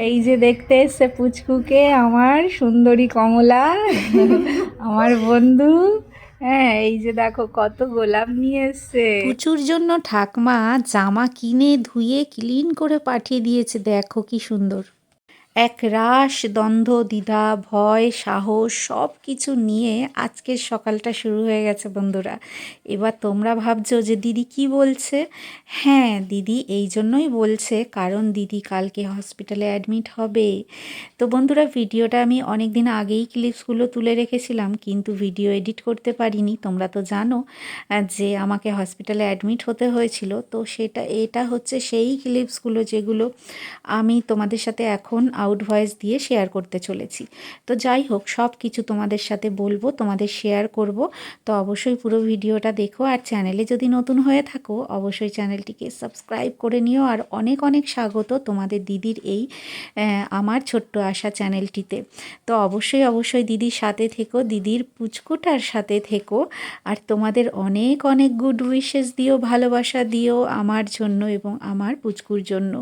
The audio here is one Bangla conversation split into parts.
এই যে দেখতে এসছে পুচকুকে আমার সুন্দরী কমলা আমার বন্ধু। হ্যাঁ, এই যে দেখো কত গোলাপ নিয়ে এসছে পুচুর জন্য। ঠাকমা জামা কিনে ধুয়ে ক্লিন করে পাঠিয়ে দিয়েছে, দেখো কি সুন্দর। এক রাশ দ্বন্দ্ব, দ্বিধা, ভয়, সাহস সব কিছু নিয়ে আজকের সকালটা শুরু হয়ে গেছে বন্ধুরা। এবার তোমরা ভাবছো যে দিদি কি বলছে। হ্যাঁ, দিদি এই জন্যই বলছে কারণ দিদি কালকে হসপিটালে অ্যাডমিট হবে। তো বন্ধুরা, ভিডিওটা আমি অনেক দিন আগেই ক্লিপসগুলো তুলে রেখেছিলাম, কিন্তু ভিডিও এডিট করতে পারিনি। তোমরা তো জানো যে আমাকে হসপিটালে অ্যাডমিট হতে হয়েছিল। তো এটা হচ্ছে সেই ক্লিপসগুলো যেগুলো আমি তোমাদের সাথে এখন আউট ভয়েস দিয়ে শেয়ার করতে চলেছি। তো যাই হোক, সব কিছু তোমাদের সাথে বলবো, তোমাদের শেয়ার করব। তো অবশ্যই পুরো ভিডিওটা দেখো, আর চ্যানেলে যদি নতুন হয়ে থাকো অবশ্যই চ্যানেলটিকে সাবস্ক্রাইব করে নিও। আর অনেক অনেক স্বাগত তোমাদের দিদির এই আমার ছোট্ট আশা চ্যানেলটিতে। তো অবশ্যই অবশ্যই দিদির সাথে থেকো, দিদির পুচকুটার সাথে থেকো, আর তোমাদের অনেক অনেক গুড উইশেস দিও, ভালোবাসা দিও আমার জন্য এবং আমার পুচকুর জন্য।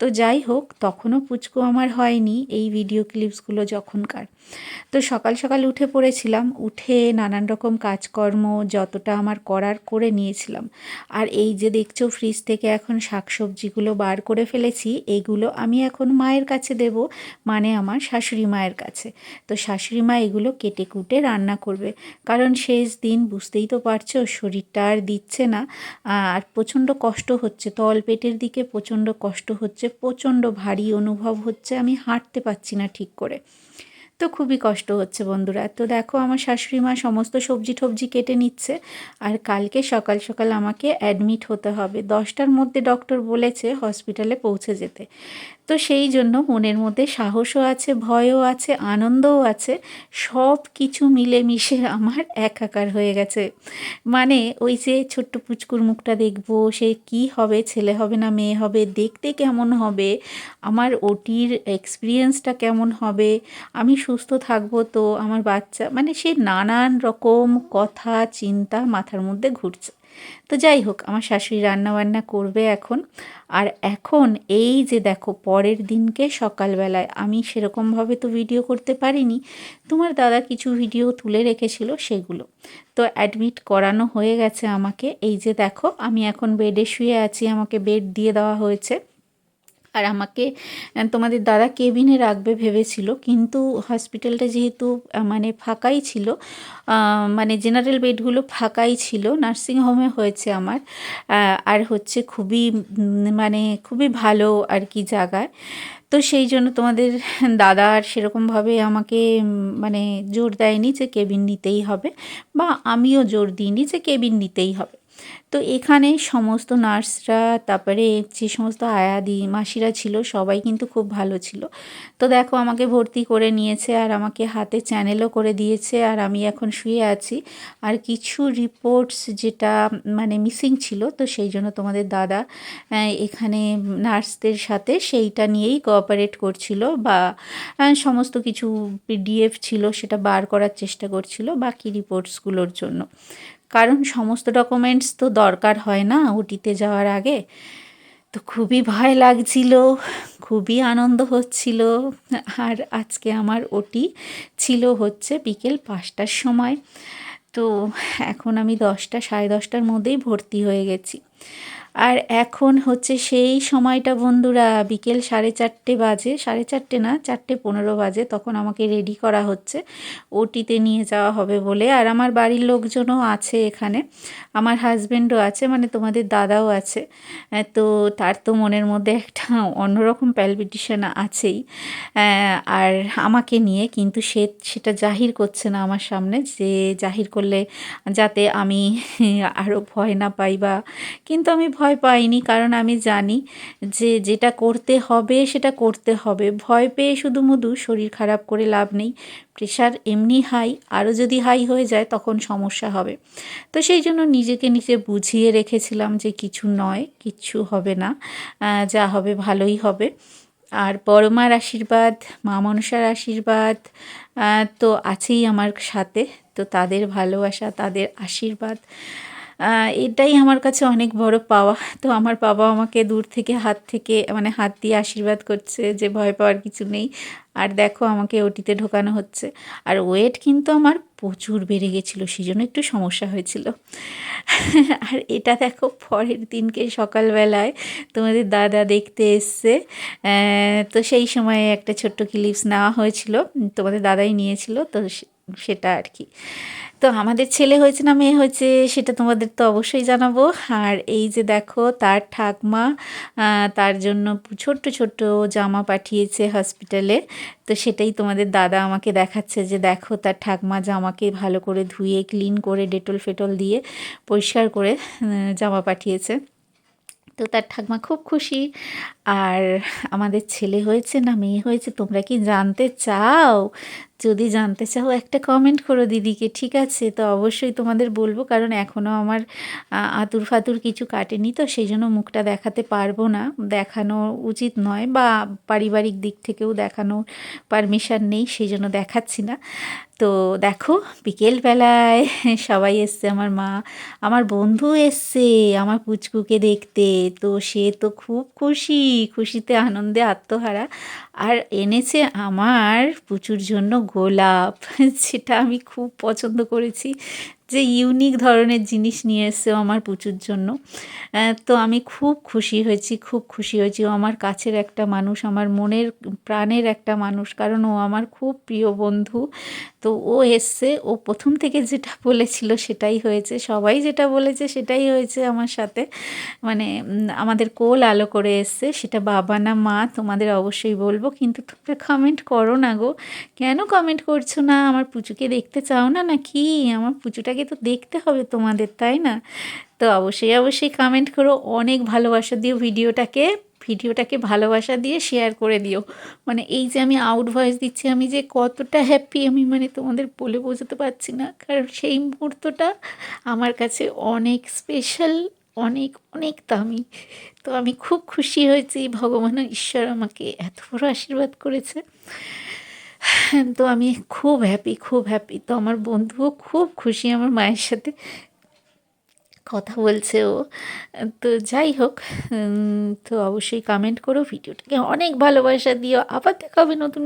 তো যাই হোক, তখনও পুচকু আমার হয়নি এই ভিডিও ক্লিপসগুলো যখনকার। তো সকাল সকাল উঠে পড়েছিলাম, উঠে নানান রকম কাজকর্ম যতটা আমার করার করে নিয়েছিলাম। আর এই যে দেখছো ফ্রিজ থেকে এখন শাকসবজিগুলো বার করে ফেলেছি, এগুলো আমি এখন মায়ের কাছে দেব, মানে আমার শাশুড়ি মায়ের কাছে। তো শাশুড়ি মা এগুলো কেটে কুটে রান্না করবে, কারণ শেষ দিন বুঝতেই তো পারছো শরীরটা আর দিচ্ছে না। আর প্রচণ্ড কষ্ট হচ্ছে, তল পেটের দিকে প্রচণ্ড কষ্ট হচ্ছে, প্রচণ্ড ভারী অনুভব হচ্ছে, আমি হাঁটতে পারছি না ঠিক করে। তো খুবই কষ্ট হচ্ছে বন্ধুরা। তো দেখো আমার শাশুড়ি মা সমস্ত সবজি টবজি কেটে নিচ্ছে। আর কালকে সকাল সকাল আমাকে অ্যাডমিট হতে হবে, 10টার মধ্যে ডক্টর বলেছে হসপিটালে পৌঁছে যেতে। তো সেই জন্য মনের মধ্যে সাহসও আছে, ভয়ও আছে, আনন্দও আছে, সব কিছু মিলেমিশে আমার একাকার হয়ে গেছে। মানে ওই যে ছোট্ট পুচকুর মুখটা দেখবো, সে কি হবে, ছেলে হবে না মেয়ে হবে, দেখতে কেমন হবে, আমার ওটির এক্সপিরিয়েন্সটা কেমন হবে, আমি সুস্থ থাকবো তো আমার বাচ্চা, মানে সে নানান রকম কথা চিন্তা মাথার মধ্যে ঘুরছে। তো যাই হোক, আমার শাশুড়ি রান্নাবান্না করবে এখন। আর এখন এই যে দেখো পরের দিনকে সকালবেলায় আমি সেরকমভাবে তো ভিডিও করতে পারিনি, তোমার দাদা কিছু ভিডিও তুলে রেখেছিল সেগুলো। তো অ্যাডমিট করানো হয়ে গেছে আমাকে, এই যে দেখো আমি এখন বেডে শুয়ে আছি, আমাকে বেড দিয়ে দেওয়া হয়েছে। আর আমাকে তোমাদের দাদা কেবিনে রাখবে ভেবেছিল, কিন্তু হসপিটালটা যেহেতু মানে ফাঁকাই ছিল, মানে জেনারেল বেডগুলো ফাঁকাই ছিল, নার্সিংহোমে হয়েছে আমার। আর হচ্ছে খুবই মানে খুবই ভালো আর কি জায়গায়। তো সেই জন্য তোমাদের দাদা আর সেরকমভাবে আমাকে মানে জোর দেয়নি যে কেবিন নিতেই হবে, বা আমিও জোর দিইনি যে কেবিন নিতেই হবে। তো এখানে সমস্ত নার্সরা, তারপরে যে সমস্ত আয়াদি মাসিরা ছিল সবাই কিন্তু খুব ভালো ছিল। তো দেখো আমাকে ভর্তি করে নিয়েছে, আর আমাকে হাতে চ্যানেলও করে দিয়েছে, আর আমি এখন শুয়ে আছি। আর কিছু রিপোর্টস যেটা মানে মিসিং ছিল, তো সেই জন্য তোমাদের দাদা এখানে নার্সদের সাথে সেইটা নিয়েই কোঅপারেট করছিল, বা সমস্ত কিছু পিডিএফ ছিল সেটা বার করার চেষ্টা করছিল বাকি রিপোর্টসগুলোর জন্য। কারণ সমস্ত ডকুমেন্টস তো দরকার হয় না ওটিতে যাওয়ার আগে। তো খুবই ভয় লাগছিল, খুবই আনন্দ হচ্ছিল। আর আজকে আমার ওটি ছিল হচ্ছে বিকেল 5টার সময়। তো এখন আমি 10টা সাড়ে 10টার মধ্যেই ভর্তি হয়ে গেছি। আর এখন হচ্ছে সেই সময়টা বন্ধুরা, বিকেল 4:30 বাজে, 4:30 না 4:15 বাজে, তখন আমাকে রেডি করা হচ্ছে ওটিতে নিয়ে যাওয়া হবে বলে। আর আমার বাড়ির লোকজনও আছে এখানে, আমার হাজব্যান্ডও আছে, মানে তোমাদের দাদাও আছে। তো তার তো মনের মধ্যে একটা অন্যরকম প্যালপিটেশন আছেই আর আমাকে নিয়ে, কিন্তু সেটা জাহির করছে না আমার সামনে, যে জাহির করলে যাতে আমি আরও ভয় না পাই, বা কিন্তু আমি ভয় পাইনি, কারণ আমি জানি যে যেটা করতে হবে সেটা করতে হবে। ভয় পেয়ে শুধুমুধু শরীর খারাপ করে লাভ নেই, প্রেশার এমনি হাই, আরও যদি হাই হয়ে যায় তখন সমস্যা হবে। তো সেই জন্য নিজেকে নিজে বুঝিয়ে রেখেছিলাম যে কিছু নয়, কিচ্ছু হবে না, যা হবে ভালোই হবে। আর বড় মার আশীর্বাদ, মা মনসার আশীর্বাদ তো আছেই আমার সাথে। তো তাদের ভালোবাসা, তাদের আশীর্বাদ এটাই আমার কাছে অনেক বড় পাওয়া। তো আমার বাবা আমাকে দূর থেকে মানে হাত দিয়ে আশীর্বাদ করছে যে ভয় পাওয়ার কিছু নেই। আর দেখো আমাকে ওটিতে ঢোকানো হচ্ছে। আর ওয়েট কিন্তু আমার প্রচুর বেড়ে গেছিলো, সেই জন্য একটু সমস্যা হয়েছিল। আর এটা দেখো পরের দিনকে সকালবেলায় তোমাদের দাদা দেখতে এসছে। তো সেই সময়ে একটা ছোট্ট ক্লিপস নেওয়া হয়েছিল, তোমাদের দাদাই নিয়েছিল, তো সেটা আর কি। তো আমাদের ছেলে হয়েছে না মেয়ে হয়েছে সেটা তোমাদের তো অবশ্যই জানাবো। আর এই যে দেখো তার ঠাকমা তার জন্য ছোট্ট ছোট্ট জামা পাঠিয়েছে হসপিটালে। তো সেটাই তোমাদের দাদা আমাকে দেখাচ্ছে যে দেখো তার ঠাকমা জামাকে ভালো করে ধুয়ে ক্লিন করে ডেটল ফেটল দিয়ে পরিষ্কার করে জামা পাঠিয়েছে। তো তার ঠাকমা খুব খুশি। আর আমাদের ছেলে হয়েছে না মেয়ে হয়েছে তোমরা কি জানতে চাও? যদি জানতে চাও একটা কমেন্ট করো দিদিকে, ঠিক আছে? তো অবশ্যই তোমাদের বলবো, কারণ এখনও আমার আতুর ফাতুর কিছু কাটেনি, তো সেই জন্য মুখটা দেখাতে পারবো না, দেখানো উচিত নয়, বা পারিবারিক দিক থেকেও দেখানোর পারমিশন নেই, সেই জন্য দেখাচ্ছি না। তো দেখো বিকেলবেলায় সবাই এসছে, আমার মা, আমার বন্ধু এসছে আমার পুচকুকে দেখতে। তো সে তো খুব খুশিতে আনন্দে আত্মহারা। আর এনেছে আমার পুচুর জন্য গোলাপ, যেটা আমি খুব পছন্দ করেছি, যে ইউনিক ধরনের জিনিস নিয়ে এসছে আমার পুচুর জন্য। তো আমি খুব খুশি হয়েছি। ও আমার কাছের একটা মানুষ, আমার মনের প্রাণের একটা মানুষ, কারণ ও আমার খুব প্রিয় বন্ধু। তো ও এসছে, ও প্রথম থেকে যেটা বলেছিল সেটাই হয়েছে, সবাই যেটা বলেছে সেটাই হয়েছে আমার সাথে। মানে আমাদের কোল আলো করে এসছে, সেটা বাবা না মা তোমাদের অবশ্যই বলবো, কিন্তু তোমরা কমেন্ট করো না গো। কেন কমেন্ট করছো না? আমার পুচুকে দেখতে চাও না নাকি? আমার পুচুটাকে তো দেখতে হবে তোমাদের, তাই না? তো অবশ্যই কমেন্ট করো, অনেক ভালোবাসা দিও ভিডিওটাকে ভালোবাসা দিয়ে শেয়ার করে দিও। মানে এই যে আমি আউট ভয়েস দিচ্ছি, আমি যে কতটা হ্যাপি আমি মানে তোমাদের বলে বোঝাতে পারছি না, কারণ সেই মুহূর্তটা আমার কাছে অনেক স্পেশাল, অনেক অনেক দামি। তো আমি খুব খুশি হয়েছি, ভগবান ঈশ্বর আমাকে এত বড় আশীর্বাদ করেছে। তো আমি খুব হ্যাপি। তো আমার বন্ধুও খুব খুশি আমার মায়ের সাথে কথা বলছে ও। তো যাই হোক, তো অবশ্যই কমেন্ট করো, ভিডিওটাকে অনেক ভালোবাসা দিও। আবার দেখা হবে নতুন